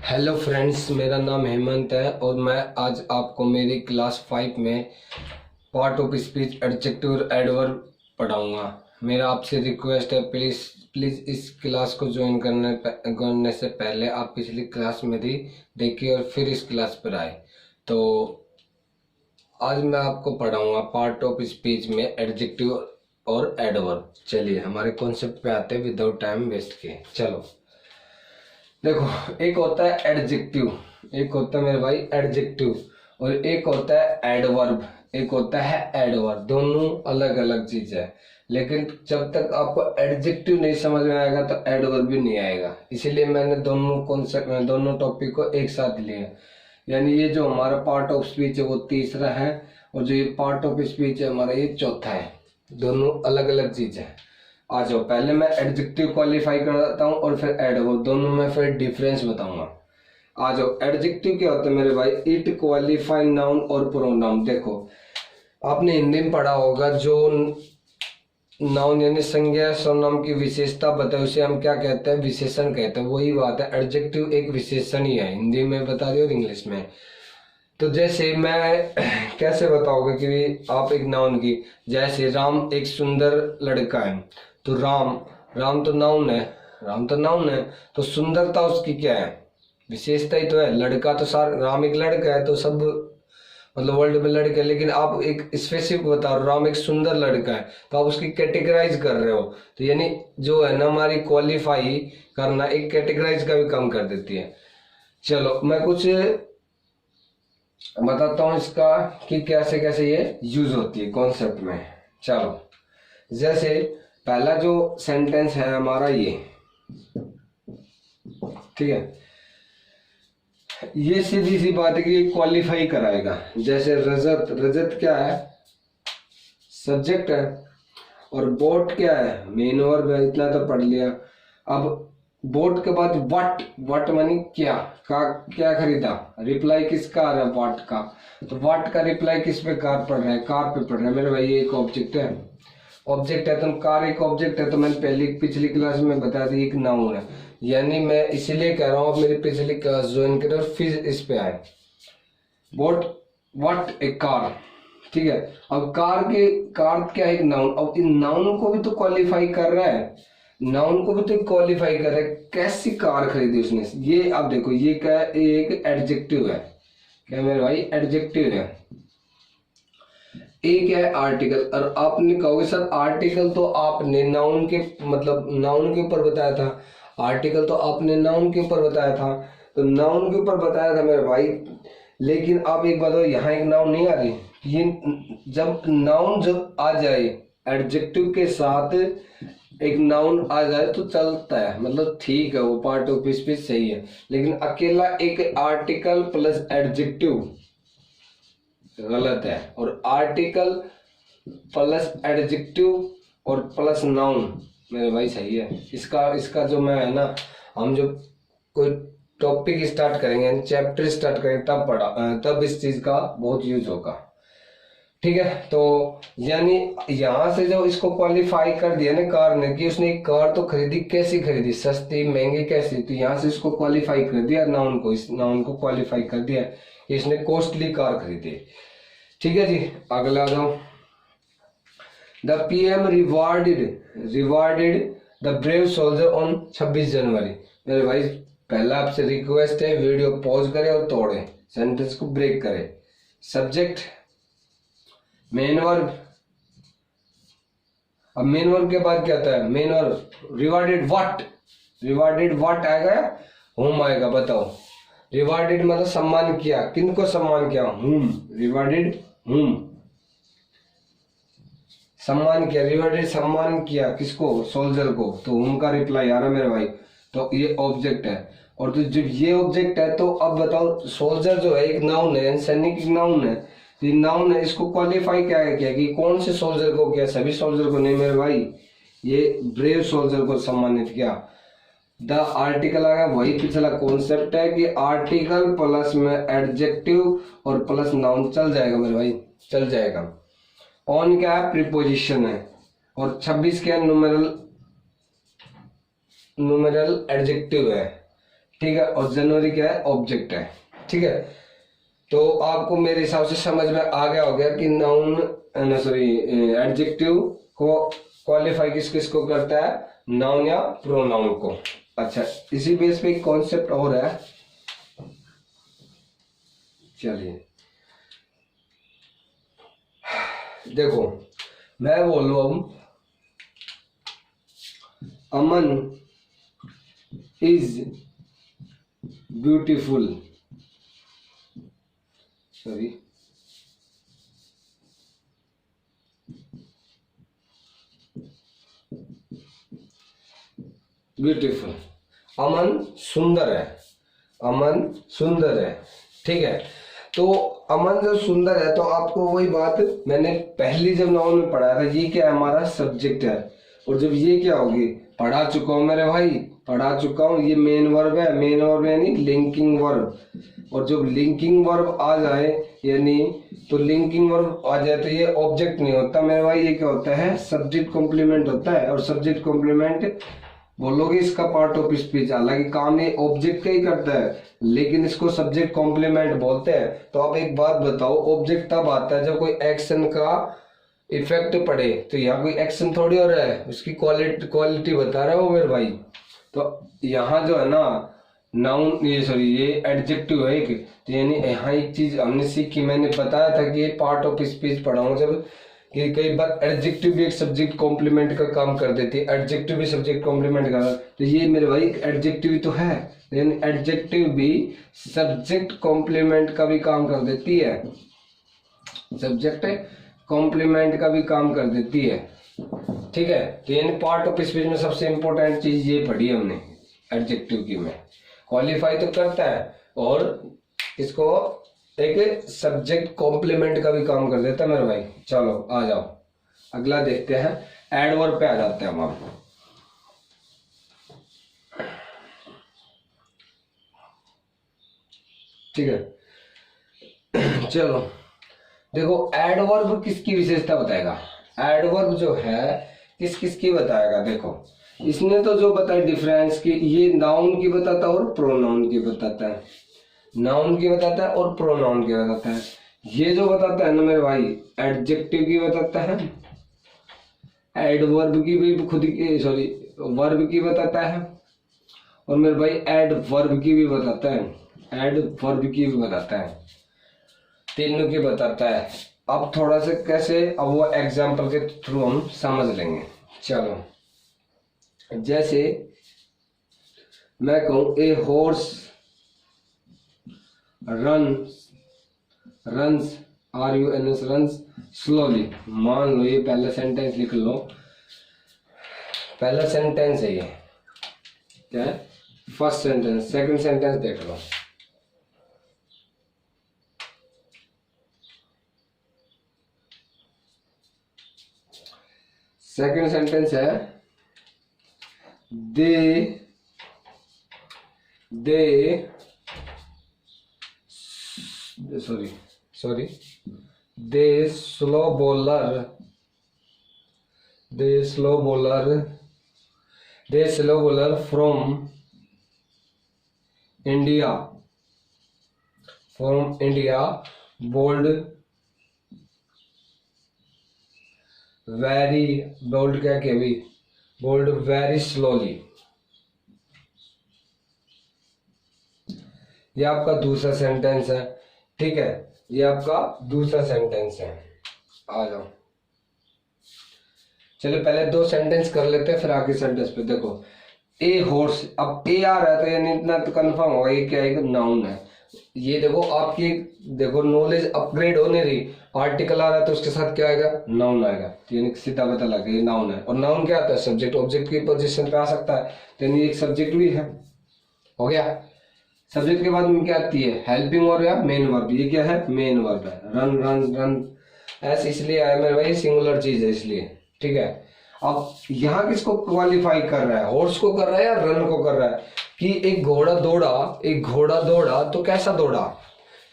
Hello friends, मेरा नाम हेमंत है और मैं आज आपको मेरी क्लास 5 में पार्ट ऑफ स्पीच एडजेक्टिव और एडवर्ब पढ़ाऊंगा। मेरा आपसे रिक्वेस्ट है, प्लीज़ इस क्लास को ज्वाइन करने से पहले आप पिछली क्लास में भी देखिए और फिर इस क्लास पर आए। तो आज मैं आपको पढ़ाऊंगा पार्ट ऑफ स्पीच में एडजेक्टिव और एडवर्ब। चलिए हमारे कॉन्सेप्ट पे आते हैं विदाउट टाइम वेस्ट किए। चलो देखो, एक होता है एडजेक्टिव, एक होता है मेरे भाई एडजेक्टिव, और एक होता है एडवर्ब, एक होता है एडवर्ब। दोनों अलग अलग चीज है, लेकिन जब तक आपको एडजेक्टिव नहीं समझ में आएगा तो एडवर्ब भी नहीं आएगा। इसीलिए मैंने दोनों कॉन्सेप्ट में दोनों टॉपिक को एक साथ लिया। यानी ये जो हमारा पार्ट ऑफ स्पीच है वो तीसरा है, और जो ये पार्ट ऑफ स्पीच है हमारा ये चौथा है। दोनों अलग अलग चीज है। आ जाओ, पहले मैं एडजेक्टिव क्वालिफाई करता हूँ और फिर एडवर्ब, दोनों में फिर डिफरेंस बताऊंगा। आ जाओ, एडजेक्टिव क्या होता है मेरे भाई? इट क्वालिफाई नाउन और प्रोनाउन। देखो, आपने हिंदी में पढ़ा होगा, जो नाउन यानी संज्ञा सर्वनाम की विशेषता बताए उसे हम क्या कहते हैं? विशेषण कहते हैं। वही बात है, एडजेक्टिव एक विशेषण ही है। हिंदी में बता दिया और इंग्लिश में। तो जैसे मैं कैसे बताओगे कि आप एक नाउन की, जैसे राम एक सुंदर लड़का है, तो राम राम तो नाउन है, राम तो नाउन है, तो सुंदरता उसकी क्या है? विशेषता ही तो है। लड़का तो सार राम एक लड़का है, तो सब मतलब वर्ल्ड में लड़के हैं, लेकिन आप एक स्पेसिफिक बता रहे हो राम एक सुंदर लड़का है, तो आप उसकी कैटेगराइज कर रहे हो। तो यानी जो है ना, हमारी क्वालिफाई करना एक कैटेगराइज का भी काम कर देती है। चलो मैं कुछ बताता हूँ इसका कि कैसे कैसे ये यूज होती है कॉन्सेप्ट में। चलो, जैसे पहला जो सेंटेंस है हमारा ये, ठीक है, ये सीधी सी बात है कि ये क्वालिफाई कराएगा। जैसे रजत, रजत क्या है? सब्जेक्ट है, और बोट क्या है? मेन वर्ब है। इतना तो पढ़ लिया। अब बोट के बाद वट, वट मानी क्या? का क्या खरीदा? रिप्लाई किसका आ रहा है? वट का। तो वट का रिप्लाई किस पे कार पढ़ रहा है? कार पे पढ़ रहा है मेरे भाई। ये एक ऑब्जेक्ट है, ऑब्जेक्ट है। तो कार एक ऑब्जेक्ट है, तो मैंने पिछली क्लास में बताया था एक नाउन है। यानी मैं इसीलिए कह रहा हूँ आप मेरी पिछली क्लास ज्वाइन करें और फिर इस पे आए। बोट, वट एक कार, ठीक है। अब कार क्या है? एक नाउन। अब इन नाउन को भी तो क्वालिफाई कर रहा है, नाउन को भी तो क्वालिफाई कर रहा है। कैसी कार खरीदी उसने? ये आप देखो, ये क्या है? एक एडजेक्टिव है। क्या मेरे भाई? एडजेक्टिव है। एक है आर्टिकल। और आपने कहोगे सर आर्टिकल तो आपने नाउन के मतलब नाउन के ऊपर बताया था, आर्टिकल तो आपने नाउन के ऊपर बताया था। तो नाउन के ऊपर बताया था मेरे भाई, लेकिन आप एक बात हो, यहाँ एक नाउन नहीं आ रही। ये जब नाउन जब आ जाए एडजेक्टिव के साथ, एक नाउन आ जाए तो चलता है, मतलब ठीक है, वो पार्ट ऑफ स्पीच सही है। लेकिन अकेला एक आर्टिकल प्लस एडजेक्टिव गलत है, और आर्टिकल प्लस एडजेक्टिव और प्लस नाउन मेरे भाई सही है। इसका इसका जो मैं है ना, हम जो कोई टॉपिक स्टार्ट करेंगे, चैप्टर स्टार्ट करेंगे, तब इस चीज का बहुत यूज होगा। ठीक है, तो यानी यहाँ से जो इसको क्वालिफाई कर दिया ना कार ने, कि उसने एक कार तो खरीदी, कैसी खरीदी? सस्ती, महंगी, कैसी? तो यहाँ से इसको क्वालिफाई कर दिया नाउन को, इस नाउन को क्वालिफाई कर दिया, इसने कॉस्टली कार खरीदी। ठीक है जी, अगला आ जाओ। The PM rewarded the brave soldier on 26 जनवरी। मेरे भाई पहला आपसे रिक्वेस्ट है, वीडियो पॉज करे और तोड़े, सेंटेंस को ब्रेक करे। Subject, main verb. अब मेन वर्ब के बाद क्या आता है? Main verb rewarded what, rewarded what आएगा, होम आएगा। बताओ, रिवार्डेड मतलब सम्मान किया, किनको सम्मान किया? हुम, रिवार्डेड हुम, सम्मान किया, रिवार्डेड सम्मान किया किसको? सोल्जर को। तो हुम का रिप्लाई आ रहा मेरे भाई। तो ये ऑब्जेक्ट है, और तो जब ये ऑब्जेक्ट है तो अब बताओ, सोल्जर जो है एक नाउन है, सैनिक एक नाउन है। ये नाउन है, इसको क्वालिफाई क्या है किया कि कौन से सोल्जर को किया? सभी सोल्जर को नहीं मेरे भाई, ये ब्रेव सोल्जर को सम्मानित किया। द आर्टिकल आ गया, वही पिछला कॉन्सेप्ट है कि आर्टिकल प्लस में एडजेक्टिव और प्लस नाउन चल जाएगा मेरे भाई, चल जाएगा। ऑन क्या है? प्रीपोजिशन है, और 26 क्या? न्यूमेरल एडजेक्टिव है। ठीक है, और जनवरी क्या है, ऑब्जेक्ट है। ठीक है, तो आपको मेरे हिसाब से समझ में आ गया हो गया कि नाउन एडजेक्टिव को क्वालिफाई किस किस को करता है, नाउन या प्रोनाउन को। अच्छा, इसी बेस पे एक कॉन्सेप्ट और है, चलिए देखो, मैं बोल रहा हूं अमन इज ब्यूटीफुल, सॉरी ब्यूटीफुल, अमन सुंदर है, अमन सुंदर है। ठीक है, तो अमन जब सुंदर है तो आपको वही बात मैंने पहली जब नाउन में पढ़ाया था, ये क्या है, हमारा सब्जेक्ट है, और जब ये क्या होगी, पढ़ा चुका हूं मेरे भाई, पढ़ा चुका हूं, ये मेन वर्ब है, मेन वर्ब यानी लिंकिंग वर्ब, और जब लिंकिंग वर्ब आ जाए यानी तो लिंकिंग वर्ब आ जाए तो ये ऑब्जेक्ट नहीं होता मेरे भाई, ये क्या होता है, सब्जेक्ट कॉम्प्लीमेंट होता है। और सब्जेक्ट कॉम्प्लीमेंट बोलोगे इसका पार्ट ऑफ स्पीच, हालांकि काम ये ऑब्जेक्ट का ही करता है लेकिन इसको सब्जेक्ट कॉम्प्लीमेंट बोलते हैं। तो आप एक बात बताओ, ऑब्जेक्ट तब आता है जब कोई एक्शन का इफेक्ट पड़े, तो यहाँ कोई एक्शन थोड़ी हो रहा है, उसकी क्वालिटी बता रहा है वो मेरे भाई। तो यहाँ जो है ना नाउन, ये सॉरी ये एडजेक्टिव है एक, तो यानी यहाँ एक चीज हमने सीखी, मैंने बताया था कि ये पार्ट ऑफ स्पीच पढ़ाऊंगा जब, कि कई बार एडजेक्टिव भी एक सब्जेक्ट कॉम्प्लीमेंट का काम कर देती है, एडजेक्टिव भी सब्जेक्ट कॉम्प्लीमेंट का, तो ये मेरे भाई एडजेक्टिव तो है, लेकिन एडजेक्टिव भी सब्जेक्ट कॉम्प्लीमेंट का भी काम कर देती है, सब्जेक्ट कॉम्प्लीमेंट का भी काम कर देती है। ठीक है, तो यानी पार्ट ऑफ स्पीच में सबसे इंपॉर्टेंट चीज ये पढ़ी हमने एडजेक्टिव की में, क्वालिफाई तो करता है और इसको एक सब्जेक्ट कॉम्प्लीमेंट का भी काम कर देता है मेरे भाई। चलो आ जाओ अगला देखते हैं, एडवर्ब पे आ जाते हैं हम। ठीक है, चलो देखो, एडवर्ब किसकी विशेषता बताएगा, एडवर्ब जो है किस किस की बताएगा। देखो इसने तो जो बताया डिफरेंस की, ये नाउन की बताता है और प्रोनाउन की बताता है, नाउन की बताता है और प्रोनाउन की बताता है। ये जो बताता है ना मेरे भाई, एडजेक्टिव की बताता है, एडवर्ब की भी खुद की सॉरी वर्ब की बताता है, और मेरे भाई एडवर्ब की भी बताता है, एडवर्ब की भी बताता है, तीनों की बताता है। अब थोड़ा सा कैसे, अब वो एग्जाम्पल के थ्रू हम समझ लेंगे। चलो जैसे मैं कहूं a horse runs RUNS runs slowly, मान लो ये पहला सेंटेंस लिख लो, पहला सेंटेंस है ये, क्या है, फर्स्ट सेंटेंस। सेकंड सेंटेंस देख लो, सेकंड सेंटेंस है the slow bowler from India bold very, bold क्या के भी, बोल्ड वेरी स्लोली। ये आपका दूसरा सेंटेंस है। ठीक है, ये आपका दूसरा सेंटेंस है। आ जाओ, चलो पहले दो सेंटेंस कर लेते हैं फिर आगे सेंटेंस पे। देखो ए हॉर्स, अब ए आ रहा है तो यानी इतना तो कंफर्म होगा ये क्या है, नाउन है। ये देखो आपकी, देखो नॉलेज अपग्रेड होने रही, आर्टिकल आ रहा है तो उसके साथ क्या आएगा, नाउन आएगा, तो यानी सीधा पता लगा ये नाउन है। और नाउन क्या आता है, सब्जेक्ट ऑब्जेक्ट की पोजीशन पे आ सकता है, तो यानी एक सब्जेक्ट भी है, हो गया। सब्जेक्ट के बाद में क्या आती है, हेल्पिंग वर्ब या मेन वर्ब, ये क्या है, मेन वर्ब है। रन ऐसे इसलिए आया मेरे भाई, सिंगुलर चीज है इसलिए। ठीक है, अब यहाँ किसको क्वालिफाई कर रहा है, हॉर्स को कर रहा है या रन को कर रहा है, कि एक घोड़ा दौड़ा तो कैसा दौड़ा,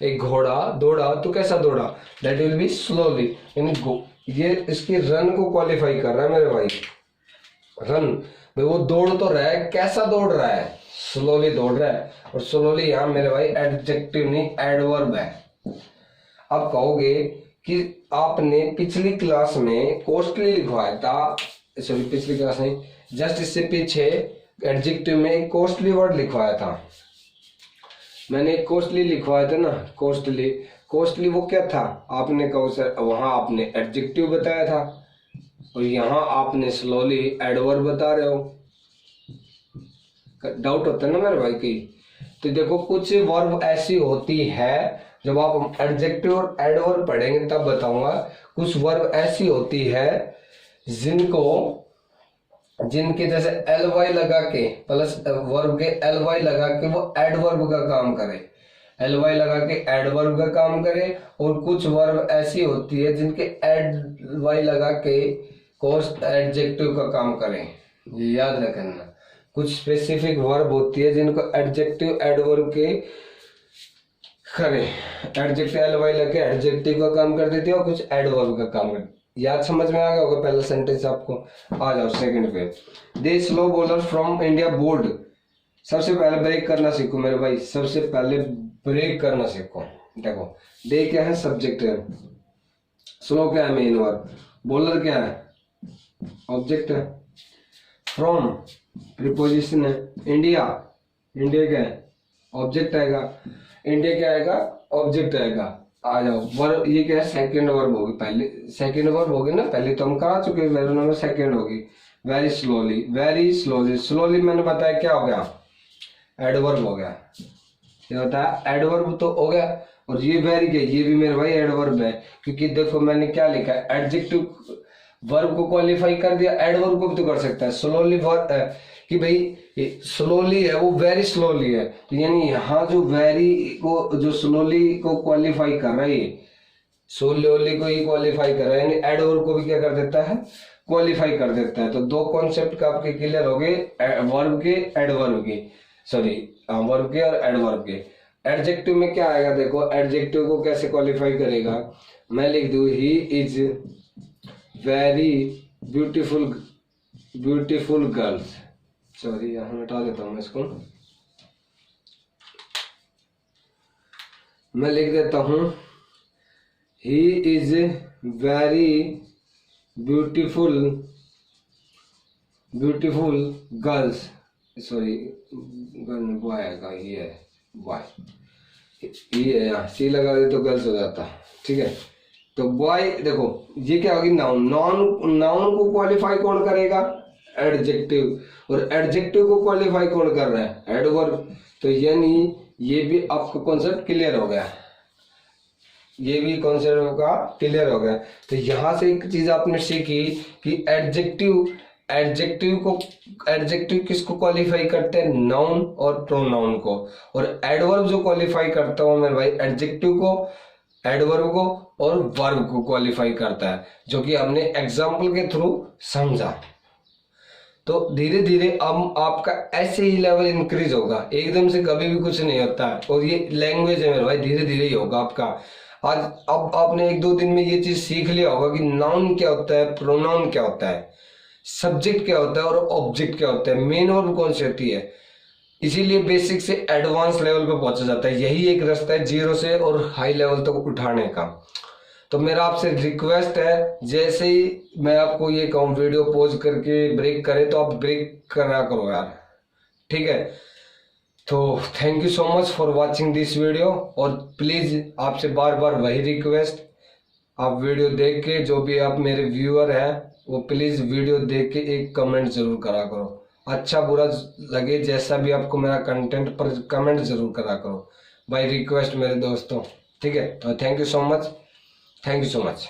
एक घोड़ा दौड़ा तो कैसा दौड़ा, दैट विल बी स्लोली, यानी ये इसकी रन को क्वालिफाई कर रहा है मेरे भाई। रन भाई वो दौड़ तो रहा है, कैसा दौड़ रहा है, स्लोली दौड़ रहा है, और स्लोली यहाँ मेरे भाई एडजेक्टिव नहीं एडवर्ब है। अब कहोगे कि आपने पिछली क्लास में कॉस्टली लिखवाया था, सॉरी पिछली क्लास नहीं, जस्ट इससे पीछे एडजेक्टिव में एक कॉस्टली वर्ड लिखवाया था। मैंने एक कॉस्टली लिखवाया था ना, कॉस्टली। कॉस्टली वो क्या था? आपने कहो सर वहां आपने एडजेक्टिव बताया था, और यहाँ आपने स्लोली एडवर्ब बता रहे हो। डाउट होता है ना मेरे भाई की। तो देखो कुछ वर्ब ऐसी होती है, जब आप एडजेक्टिव और एडवर्ब पढ़ेंगे तब बताऊंगा। कुछ वर्ब ऐसी होती है जिनके जैसे एल वाई लगा के प्लस वर्ब के एल वाई लगा के वो एडवर्ब का काम करे, एल वाई लगा के एडवर्ब का काम करे। और कुछ वर्ब ऐसी होती है जिनके एड वाई लगा के कोर्स एडजेक्टिव का काम करें। ये याद रखना। कुछ स्पेसिफिक वर्ब होती है जिनको एडजेक्टिव एडवर्ब के करे, एडजेक्टिव एल वाई लगा के एडजेक्टिव का काम कर देती है और कुछ एडवर्ब का काम कर। याद समझ में आ गया होगा पहला सेंटेंस आपको। आ जाओ सेकंड पे। The slow bowler from India board. सबसे पहले ब्रेक करना सीखो मेरे भाई, सबसे पहले ब्रेक करना सीखो। देखो दे क्या है? सब्जेक्ट है। स्लो क्या है? Main verb. बॉलर क्या है? ऑब्जेक्ट है। फ्रॉम प्रीपोजिशन है। इंडिया, इंडिया क्या है? ऑब्जेक्ट आएगा। इंडिया क्या आएगा? ऑब्जेक्ट आएगा। आ जाओ वर्ब, ये क्या है? सेकंड वर्ब होगी। पहले सेकंड वर्ब होगी ना, पहले तो हम करा चुके हैं, वेरी नंबर सेकंड होगी। Very slowly, very slowly. Slowly मैंने बताया क्या हो गया? एडवर्ब हो गया। ये होता है एडवर्ब तो हो गया। और ये वेरी क्या? ये भी मेरे भाई एडवर्ब है, क्योंकि देखो मैंने क्या लिखा है, एडजेक्टिव वर्ब को क्वालिफाई कर दिया, एडवर्ब को भी तो कर सकता है। स्लोली वर्ब कि भाई स्लोली है वो वेरी स्लोली है, तो यानी यहाँ जो वेरी को जो स्लोली को क्वालिफाई कर रहा है, स्लोली को ही क्वालिफाई कर रहा है, यानी एडवर्ब को भी क्या कर देता है? क्वालिफाई कर देता है। तो दो कॉन्सेप्ट का आपके क्लियर हो गए, वर्ब के एडवर्ब के, सॉरी वर्ब के और एडवर्ब के। एडजेक्टिव में क्या आएगा? देखो एडजेक्टिव को कैसे क्वालिफाई करेगा। मैं लिख दूं he is very beautiful, beautiful girls. Sorry यहाँ हटा देता हूँ मैं इसको। मैं लिख देता हूँ he is very beautiful, beautiful girls. Sorry girl boy आएगा, ये है बॉय, ये यहाँ सी लगा दे तो गर्ल्स हो जाता। ठीक है, तो बॉय देखो ये क्या होगी? नाउन। नाउन को क्वालिफाई कौन करेगा? एडजेक्टिव। और एडजेक्टिव को क्वालिफाई कौन कर रहा है? एडवर्ब। तो यानी ये भी आपका कॉन्सेप्ट क्लियर हो गया, ये भी कॉन्सेप्ट होगा क्लियर हो गया। तो यहां से एक चीज आपने सीखी कि एडजेक्टिव किसको क्वालिफाई करते हैं? नाउन और प्रोनाउन को। और एडवर्ब जो क्वालिफाई करता हूं मेरे भाई एडजेक्टिव को, एडवर्ब को और वर्ब को क्वालिफाई करता है, जो कि हमने एग्जाम्पल के थ्रू समझा। तो धीरे धीरे अब आपका ऐसे ही लेवल इंक्रीज होगा, एकदम से कभी भी कुछ नहीं होता है। और ये लैंग्वेज है मेरे भाई, धीरे धीरे ही होगा आपका। आज अब आपने एक दो दिन में ये चीज सीख लिया होगा कि नाउन क्या होता है, प्रोनाउन क्या होता है, सब्जेक्ट क्या होता है और ऑब्जेक्ट क्या होता है, मेन वर्ब कौन सी होती है। इसीलिए बेसिक से एडवांस लेवल पे पहुंचा जाता है। यही एक रास्ता है जीरो से और हाई लेवल तक उठाने का। तो मेरा आपसे रिक्वेस्ट है, जैसे ही मैं आपको ये कहूँ वीडियो पॉज करके ब्रेक करें तो आप ब्रेक करा करो यार, ठीक है। तो thank you so much for watching this video. और प्लीज आपसे बार बार वही रिक्वेस्ट, आप वीडियो देख के जो भी आप मेरे व्यूअर हैं वो प्लीज वीडियो देख के एक कमेंट जरूर करा करो। अच्छा बुरा लगे जैसा भी आपको मेरा कंटेंट, पर कमेंट जरूर करा करो, बाय रिक्वेस्ट मेरे दोस्तों, ठीक है। तो thank you so much, thank you so much.